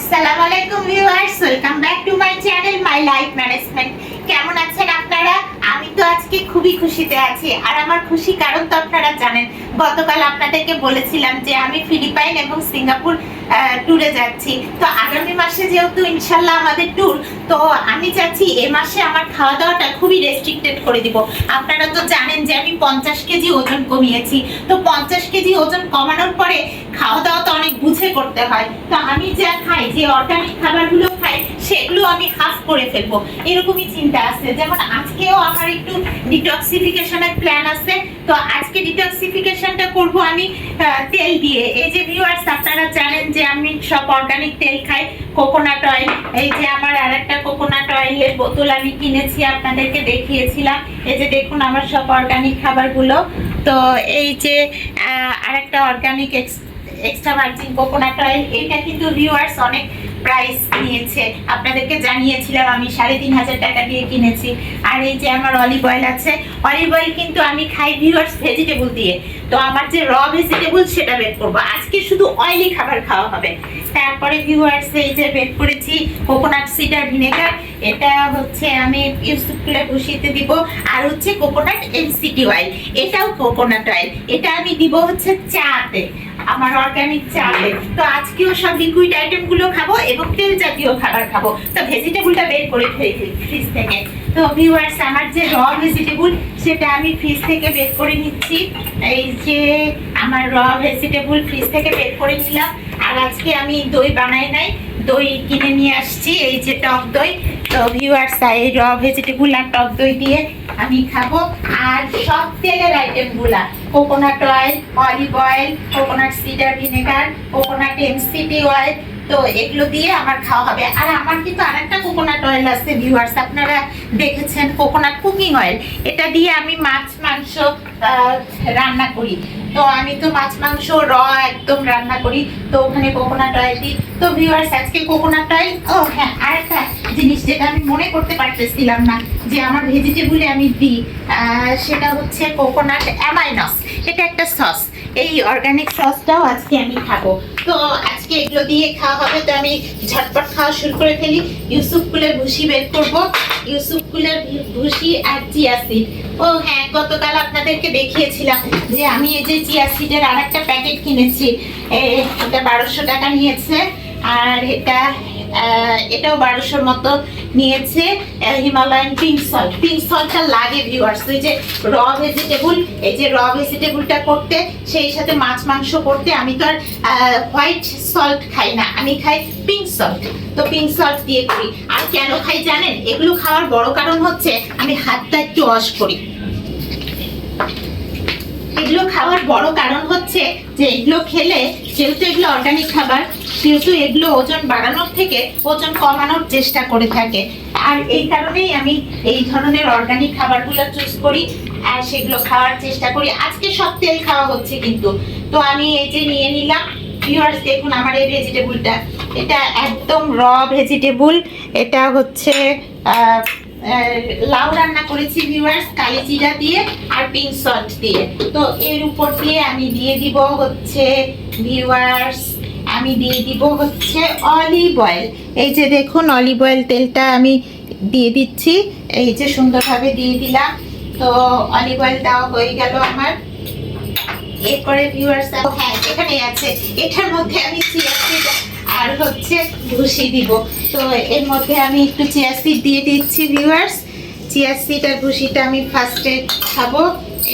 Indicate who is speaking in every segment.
Speaker 1: আসসালামু আলাইকুম viewers, welcome back to my channel my life management. কেমন আছেন আপনারা? আমি তো আজকে খুবই খুশিতে আছি, আর আমার খুশি কারণ তো আপনারা জানেন। গতকাল আপনাদেরকে বলেছিলাম যে আমি ফিলিপাইন এবং সিঙ্গাপুর ট্যুরে যাচ্ছি। তো আগামী মাসে যেহেতু ইনশাল্লাহ আমাদের ট্যুর, তো আমি চাচ্ছি এ মাসে আমার খাওয়া দাওয়াটা খুবই রেস্ট্রিক্টেড করে দিব। আপনারা তো জানেন যে আমি 50 কেজি ওজন কমিয়েছি। তো 50 কেজি ওজন কমানোর পরে খাওয়া দাওয়া তো অনেক বুঝে করতে হয়। তো আমি যা খাই, যে অর্গানিক খাবারগুলো খাই, সেগুলো আমি হাফ করে ফেলবো, এরকমই চিন্তা আছে। যেমন আজকেও আমার একটু ডিটক্সিফিকেশনের প্ল্যান আছে। তো আজকে ডিটক্সিফিকেশনটা করব আমি তেল দিয়ে। এই যে ভিউয়ার্স, আপনারা জানেন যে আমি সব অর্গানিক তেল খাই। কোকোনাট অয়েল, এই যে আমার আরেকটা কোকোনাট অয়েলের বোতল আমি কিনেছি, আপনাদেরকে দেখিয়েছিলাম। এই যে দেখুন আমার সব অর্গানিক খাবারগুলো। তো এই যে আরেকটা organic extra virgin coconut oil, এটা কিন্তু ভিউয়ার্স অনেক প্রাইস নিয়েছে, আপনাদেরকে জানিয়েছিলাম আমি 3,500 টাকা দিয়ে কিনেছি। আর এই যে আমার অলিভ অয়েল আছে। অলিভ অয়েল কিন্তু আমি খাই ভিউয়ার্স ভেজিটেবল দিয়ে। তো আমার যে র ভেজিটেবল সেটা বের করবো, আজকে শুধু অয়েলি খাবার খাওয়া হবে। তারপরে ভিউয়ার্স এই যে বের করেছি কোকোনাট সিডার ভিনেগার, এটা হচ্ছে আমি ইউসুফুলে বসিয়ে দিব। আর হচ্ছে কোকোনাট এমসিটি অয়েল, এটাও কোকোনাট অয়েল, এটা আমি দিব হচ্ছে চাতে, আমার অর্গানিক চাতে। তো আজকেও সব লিকুইড আইটেম গুলো খাবো এবং তেল জাতীয় খাবার খাবো। তো ভেজিটেবলটা বের করে ফেলি ফ্রিজ থেকে। তো ভিউয়ার্স, আমার যে র ভেজিটেবল সেটা আমি ফ্রিজ থেকে বের করে নিচ্ছি। এই যে আমার র ভেজিটেবল ফ্রিজ থেকে বের করে নিলাম। আর আজকে আমি দই বানাই নাই, দই কিনে নিয়ে আসছি, এই যে টক দই। তো ভিউয়ার্স, এই র ভেজিটেবল আর টক দই দিয়ে আমি খাবো। আর সব তেলের আইটেমগুলা, coconut oil, olive oil, coconut cider vinegar, coconut MCT oil, তো এগুলো দিয়ে আমার খাওয়া হবে। আর আমার কিন্তু আরেকটা কোকোনাট অয়েল আছে ভিউয়ার্স, আপনারা দেখেছেন, কোকোনাট কুকিং অয়েল। এটা দিয়ে আমি মাছ মাংস রান্না করি। তো আমি তো মাছ মাংস র একদম রান্না করি, তো ওখানে কোকোনাট অয়েল দিই। তো ভিউয়ার্স, আজকে কোকোনাট অয়েল। ও হ্যাঁ, আরেকটা জিনিস যেটা আমি মনে করতে পারতেছিলাম না যে আমার ভেজিটেবলে আমি দিই, সেটা হচ্ছে কোকোনাট অ্যামাইনস। এটা একটা সস, এই অর্গানিক সসটাও আজকে আমি খাবো। তো আজকে এগুলো দিয়ে খাওয়া হবে। তো আমি ঝটপট খাওয়া শুরু করে ফেলি। ইউসুফ কুলের ভুসি বের করবো, ইউসুফ কুলের ভুসি আর চিয়া সিড। ও হ্যাঁ, গতকাল আপনাদেরকে দেখিয়েছিলাম যে আমি এই যে চিয়া সিডের আর একটা প্যাকেট কিনেছি। এটা 1200 টাকা নিয়েছে। আর এটাও 1200 মতো নিয়েছে। হিমালয়ান পিঙ্ক সল্ট, পিঙ্ক সল্টটা লাগে ভিউয়ার্স ওই যে র ভেজিটেবল, এই যে র ভেজিটেবলটা করতে, সেই সাথে মাছ মাংস করতে। আমি তো আর হোয়াইট সল্ট খাই না, আমি খাই পিঙ্ক সল্ট। তো পিঙ্ক সল্ট দিয়ে করি। আর কেন খাই জানেন? এগুলো খাওয়ার বড় কারণ হচ্ছে আমি হাতটা একটু ওয়াশ করি। এগুলো খাওয়ার বড় কারণ হচ্ছে যে এগুলো খেলে, যেহেতু এগুলো অর্গানিক খাবার, সেহেতু এগুলো ওজন বাড়ানোর থেকে ওজন কমানোর চেষ্টা করে থাকে। আর এই কারণেই আমি এই ধরনের অর্গানিক খাবারগুলো চুজ করি আর সেগুলো খাওয়ার চেষ্টা করি। আজকে সব তেল খাওয়া হচ্ছে কিন্তু। তো আমি এই যে নিয়ে নিলাম। ভিউয়ার্স দেখুন আমার এই ভেজিটেবলটা, এটা একদম র ভেজিটেবল। এটা হচ্ছে লাউ রান্না করেছি ভিউয়ার্স, কালি জিরা দিয়ে আর পিঙ্ক সল্ট দিয়ে। তো এর উপর দিয়ে আমি দিয়ে দিব হচ্ছে ভিউয়ার্স, আমি দিয়ে দিব হচ্ছে অলিভ অয়েল। এই যে দেখুন অলিভ অয়েল তেলটা আমি দিয়ে দিচ্ছি, এই যে সুন্দরভাবে দিয়ে দিলাম। তো অলিভ অয়েল দেওয়া হয়ে গেল আমার। এরপরে ভিউয়ার্স, হ্যাঁ এখানে আছে, এটার মধ্যে আমি চিয়া সিড আর হচ্ছে ভুসি দিব। তো এর মধ্যে আমি একটু চিয়া সিড দিয়ে দিচ্ছি ভিউয়ার্স। চিয়া সিড আর ভুসিটা আমি ফার্স্টে খাবো।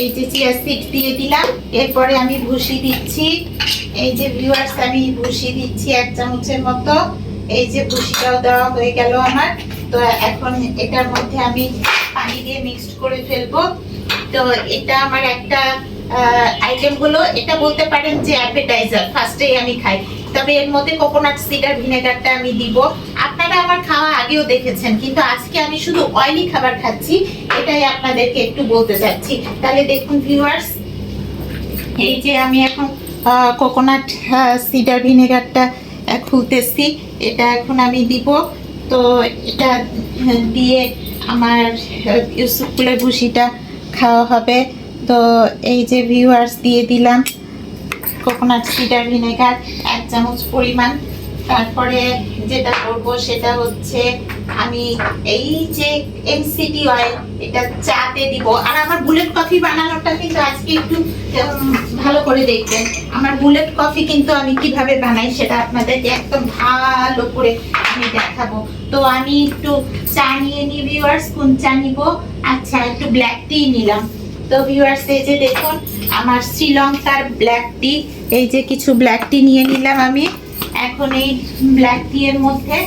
Speaker 1: এই যে চিয়া সিড দিয়ে দিলাম, এরপরে আমি ভুসি দিচ্ছি। এই যে ভিউয়ার্স, আমি ভুসি দিচ্ছি 1 চামচের মতো। এই যে ভুসিটাও দেওয়া হয়ে গেল আমার। তো এখন এটার মধ্যে আমি পানি দিয়ে মিক্সড করে ফেলবো। তো এটা আমার একটা আইটেম হলো, এটা বলতে পারেন যে অ্যাপেটাইজার, ফার্স্টেই আমি খাই। তবে এর মধ্যে কোকোনাট সিডার ভিনেগারটা আমি দিব। আপনারা আমার খাওয়া আগেও দেখেছেন, কিন্তু আজকে আমি শুধু অয়েলি খাবার খাচ্ছি, এটাই আপনাদেরকে একটু বলতে চাচ্ছি। তাহলে দেখুন ভিউয়ার্স, এই যে আমি এখন কোকোনাট সিডার ভিনেগারটা খুলতেছি, এটা এখন আমি দিব। তো এটা দিয়ে আমার ইউসুফ কুলের ভুসিটা খাওয়া হবে। তো এই যে ভিউয়ার্স দিয়ে দিলাম কোকোনাট সিডার ভিনেগার 1 চামচ পরিমাণ। তারপরে যেটা করব সেটা হচ্ছে আমি এই যে এমসিটি অয়েল এটা চাতে দিব। আর আমার বুলেট কফি বানানোটা কিন্তু আজকে একটু ভালো করে দেখবেন। আমার বুলেট কফি কিন্তু আমি কিভাবে বানাই সেটা আপনাদেরকে একদম ভালো করে আমি দেখাবো। তো আমি একটু চা নিয়ে নিই ভিউয়ার্স। কোন চা নিব? আচ্ছা, একটু ব্ল্যাক টি নিলাম। তো ভিউয়ার্স এই যে দেখুন আমার শ্রীলঙ্কার ব্ল্যাক টি, এই যে কিছু ব্ল্যাক টি নিয়ে নিলাম আমি। এখন এই ব্ল্যাক টি এর মধ্যে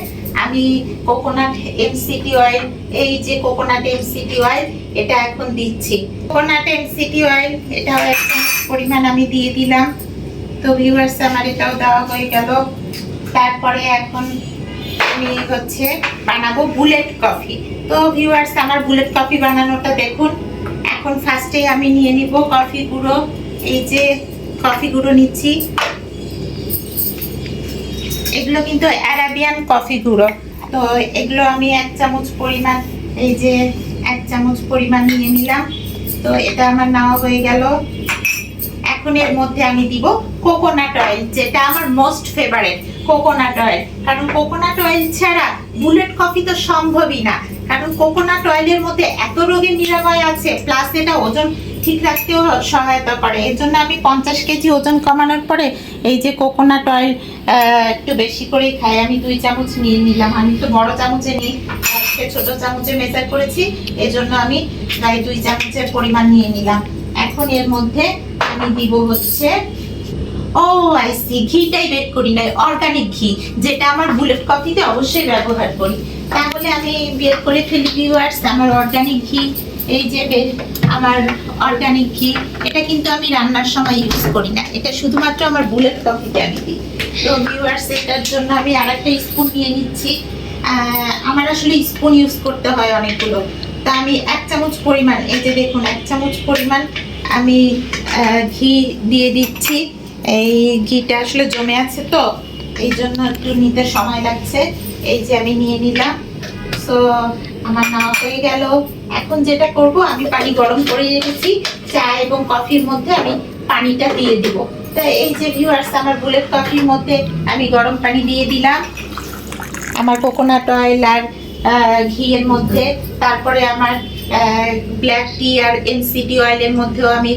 Speaker 1: আমি কোকোনাট এমসিটি অয়েল, এই যে কোকোনাট এমসিটি অয়েল এটা এখন দিচ্ছি। কোকোনাট এমসিটি অয়েল এটাও এক চামচ পরিমাণ আমি দিয়ে দিলাম। তো ভিউয়ার্স আমার এটাও দেওয়া হয়ে গেল। তারপরে এখন আমি হচ্ছে বানাবো বুলেট কফি। তো ভিউয়ার্স আমার বুলেট কফি বানানোটা দেখুন। এখন ফার্স্টে আমি নিয়ে নিব কফি গুঁড়ো। এই যে কফি গুঁড়ো নিচ্ছি, এগুলো কিন্তু আরাবিয়ান কফি গুঁড়ো। তো এগুলো আমি এক চামচ পরিমাণ, এই যে এক চামচ পরিমাণ নিয়ে নিলাম। তো এটা আমার নেওয়া হয়ে গেল। এখন এর মধ্যে আমি দিব কোকোনাট অয়েল, যেটা আমার মোস্ট ফেভারিট কোকোনাট অয়েল। কারণ কোকোনাট অয়েল ছাড়া বুলেট কফি তো সম্ভবই না। কারণ কোকোনাট অয়েলের মধ্যে এত রোগের নিরাময় আছে, প্লাস এটা ওজন ঠিক রাখতেও সহায়তা করে। এর জন্য আমি 50 কেজি ওজন কমানোর পরে এই যে কোকোনাট অয়েল একটু বেশি করেই খাই। আমি 2 চামচ নিয়ে নিলাম। আমি তো বড় চামচে নিই, আজকে ছোট চামচে মেজার করেছি, এজন্য আমি প্রায় 2 চামচের পরিমাণ নিয়ে নিলাম। এখন এর মধ্যে আমি দিব হচ্ছে আইসি ঘিটাই বের করি নাই, অর্গানিক ঘি, যেটা আমার বুলেট কফিতে অবশ্যই ব্যবহার করি। তাহলে আমি বের করে ফেলি ভিউয়ার্স আমার অর্গানিক ঘি। এই যে আমার অর্গানিক ঘি, এটা কিন্তু আমি রান্নার সময় ইউজ করি না, এটা শুধুমাত্র আমার বুলেট কফিতে আমি দিই। তো ভিউয়ার্স এটার জন্য আমি আরেকটা স্পুন নিয়ে নিচ্ছি। আমার আসলে স্পুন ইউজ করতে হয় অনেকগুলো। তা আমি 1 চামচ পরিমাণ, এই যে দেখুন 1 চামচ পরিমাণ আমি ঘি দিয়ে দিচ্ছি। এই ঘিটা আসলে জমে আছে তো এই জন্য একটু নিতে সময় লাগছে। এই যে আমি নিয়ে নিলাম। সো আমার নেওয়া হয়ে গেল। এখন যেটা করব, আমি পানি গরম করে রেখেছি, চা এবং কফির মধ্যে আমি পানিটা দিয়ে দিব। তো এই যে ভিউয়ার্স আমার বুলেট কফির মধ্যে আমি গরম পানি দিয়ে দিলাম আমার কোকোনাট অয়েল আর ঘিয়ের মধ্যে। তারপরে আমার ব্ল্যাক টি আর এমসিটি অয়েলের মধ্যেও আমি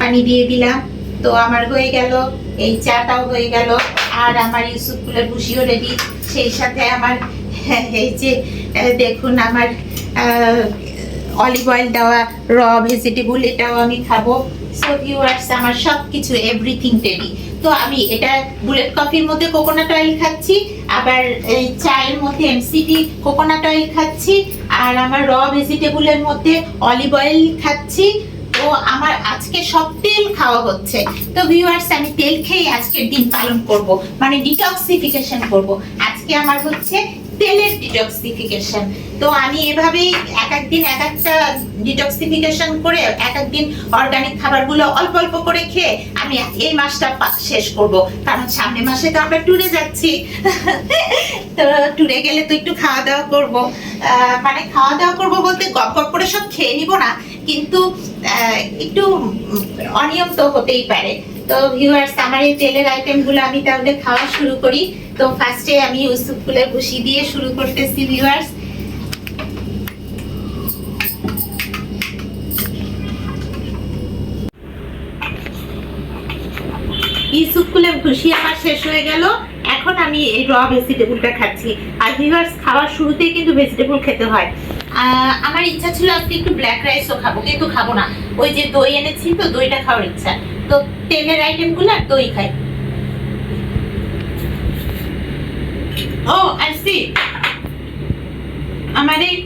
Speaker 1: পানি দিয়ে দিলাম। তো আমার হয়ে গেল, এই চাটাও হয়ে গেল, আর আমার ইউসুফ ফুলের ভুসিও রেডি। সেই সাথে আমার এই যে দেখুন আমার অলিভ অয়েল দেওয়া র ভেজিটেবল, এটাও আমি খাবো। সো ভিউয়ার্স আমার সব কিছু এভরিথিং রেডি। তো আমি এটা বুলেট কফির মধ্যে কোকোনাট অয়েল খাচ্ছি, আবার এই চায়ের মধ্যে এমসিটি কোকোনাট অয়েল খাচ্ছি, আর আমার র ভেজিটেবলের মধ্যে অলিভ অয়েল খাচ্ছি। তো আমার আজকে সব তেল খাওয়া হচ্ছে। তো ভিউয়ার্স আমি তেল খেয়ে আজকের দিন পালন করব, মানে ডিটক্সিফিকেশন করব। আজকে আমার হচ্ছে তেলের ডিটক্সিফিকেশন। তো আমি এভাবেই এক এক দিন এক একটা ডিটক্সিফিকেশন করে এক এক দিন অর্গানিক খাবারগুলো অল্প অল্প করে খেয়ে আমি এই মাসটা শেষ করব। কারণ সামনের মাসে তো আমরা ট্যুরে যাচ্ছি। তো ট্যুরে গেলে তো একটু খাওয়া দাওয়া করব, মানে খাওয়া দাওয়া করব বলতে গপ গপ করে সব খেয়ে নিব না, কিন্তু একটু অনিয়ম তো হতেই পারে। তো ভিউয়ার্স আমার এই তেলের আইটেমগুলো আমি তাহলে খাওয়া শুরু করি। তো ফার্স্টে আমি ইউসুফ ফুলের ভুসি দিয়ে শুরু করতেছি ভিউয়ার্স। ইউসুফ ফুলের ভুসি আমার শেষ হয়ে গেল। এখন আমি এই র ভেজিটেবলটা খাচ্ছি। আর ভিউয়ার্স খাওয়ার শুরুতেই কিন্তু ভেজিটেবল খেতে হয়। আমার ইচ্ছা ছিল আজকে একটু ব্ল্যাক রাইসও খাবো, কিন্তু খাবো না। ওই যে দই এনেছি তো দইটা খাওয়ার ইচ্ছা। তো তেলের আইটেমগুলো আর দই খাই। আমার এই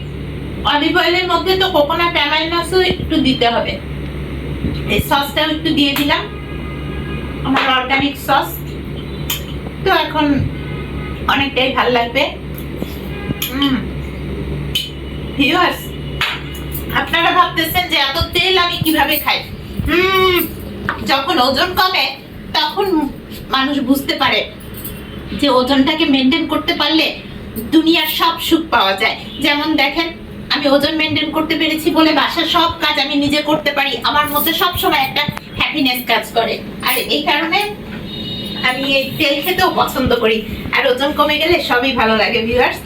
Speaker 1: অলিভ অয়েলের মধ্যে তো কোকোনাট অ্যামাইনাসও একটু দিতে হবে। এই সসটাও একটু দিয়ে দিলাম, আমার অর্গানিক সস। তো এখন অনেকটাই ভালো লাগবে। ভিউয়ার্স আপনারা ভাবতেছেন যে এত তেল আমি কিভাবে খাই। যখন ওজন কমে তখন মানুষ বুঝতে পারে যে ওজনটাকে মেনটেন করতে পারলে দুনিয়ার সব সুখ পাওয়া যায়। যেমন দেখেন আমি ওজন মেনটেন করতে পেরেছি বলে বাসার সব কাজ আমি নিজে করতে পারি। আমার মধ্যে সব সময় একটা হ্যাপিনেস কাজ করে। আর এই কারণে আমি এই তেল খেতেও পছন্দ করি, আর ওজন কমে গেলে সবই ভালো লাগে ভিউয়ার্স।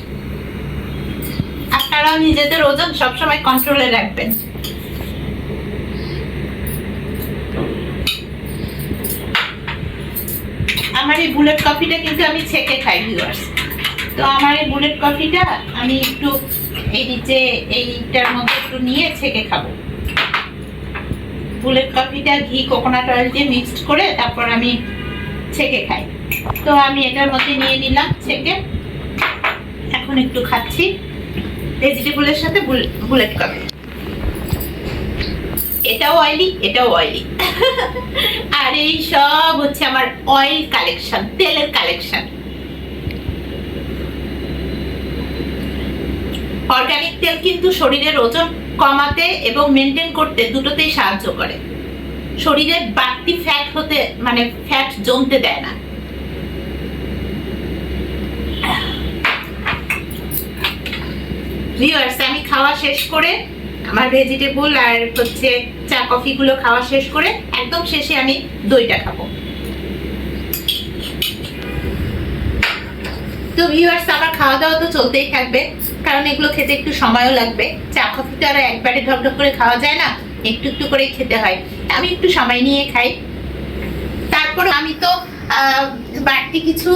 Speaker 1: আপনারাও নিজেদের ওজন সবসময় কন্ট্রোলে রাখবেন। আমার এই বুলেট কফিটা কিন্তু আমি ছেঁকে খাই ভিউয়ার্স। তো আমার এই বুলেট কফিটা আমি একটু এই নিচে এইটার মধ্যে একটু নিয়ে ছেঁকে খাবো। বুলেট কফিটা ঘি কোকোনাট অয়েল দিয়ে মিক্সড করে তারপর আমি ছেঁকে খাই। তো আমি এটার মধ্যে নিয়ে নিলাম ছেঁকে, এখন একটু খাচ্ছি ভেজিটেবলের সাথে বুলেট কফি। এটাও অয়েলি, এটাও অয়েলি। আর এই সব হচ্ছে আমার অয়েল কালেকশন, তেলের কালেকশন। অর্গানিক তেল কিন্তু শরীরের ওজন কমাতে এবং মেনটেন করতে দুটোতেই সাহায্য করে। শরীরে বাড়তি ফ্যাট হতে মানে ফ্যাট জমতে দেয় না। ভিউয়ার্স, আমি খাওয়া শেষ করে আমার ভেজিটেবল আর হচ্ছে চা কফি গুলো খাওয়া শেষ করে একদম শেষে আমি দইটা খাবো। তো ভিউয়ার্স, আমার খাওয়া দাওয়া তো চলতেই থাকবে, কারণ এগুলো খেতে একটু সময়ও লাগবে। চা কফি তো আর একবারে ঢকঢক করে খাওয়া যায় না, একটু একটু করে খেতে হয়। আমি একটু সময় নিয়ে খাই। তারপর আমি তো বাড়তি কিছু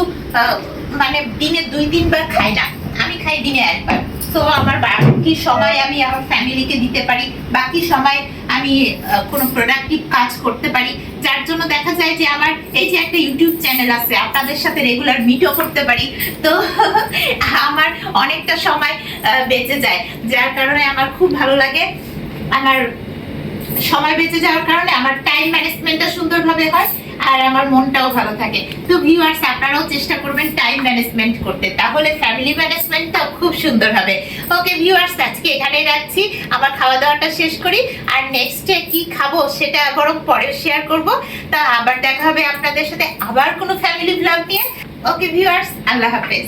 Speaker 1: মানে দিনে 2-3 বার খাই না, আমি খাই দিনে একবার। তো আমার বাকি সময় আমি আমার ফ্যামিলিকে দিতে পারি, বাকি সময় আমি কোনো প্রোডাক্টিভ কাজ করতে পারি, যার জন্য দেখা যায় যে আমার এই যে একটা ইউটিউব চ্যানেল আছে, আপনাদের সাথে রেগুলার মিটও করতে পারি। তো আমার অনেকটা সময় বেঁচে যায়, যার কারণে আমার খুব ভালো লাগে। আমার সময় বেঁচে যাওয়ার কারণে আমার টাইম ম্যানেজমেন্টটা সুন্দরভাবে হয় আর আমার মনটাও ভালো থাকে। তো ভিউয়ার্স, আপনারাও চেষ্টা করবেন টাইম ম্যানেজমেন্ট করতে, তাহলে ফ্যামিলি ম্যানেজমেন্টটাও খুব সুন্দর হবে। ওকে ভিউয়ার্স, আজকে এখানেই রাখছি, আমার খাওয়া দাওয়াটা শেষ করি। আর নেক্সটে কি খাবো সেটা বরং পরে শেয়ার করব। তা আবার দেখা হবে আপনাদের সাথে আবার কোনো ফ্যামিলি ব্লগ নিয়ে। ওকে ভিউয়ার্স, আল্লাহ হাফেজ।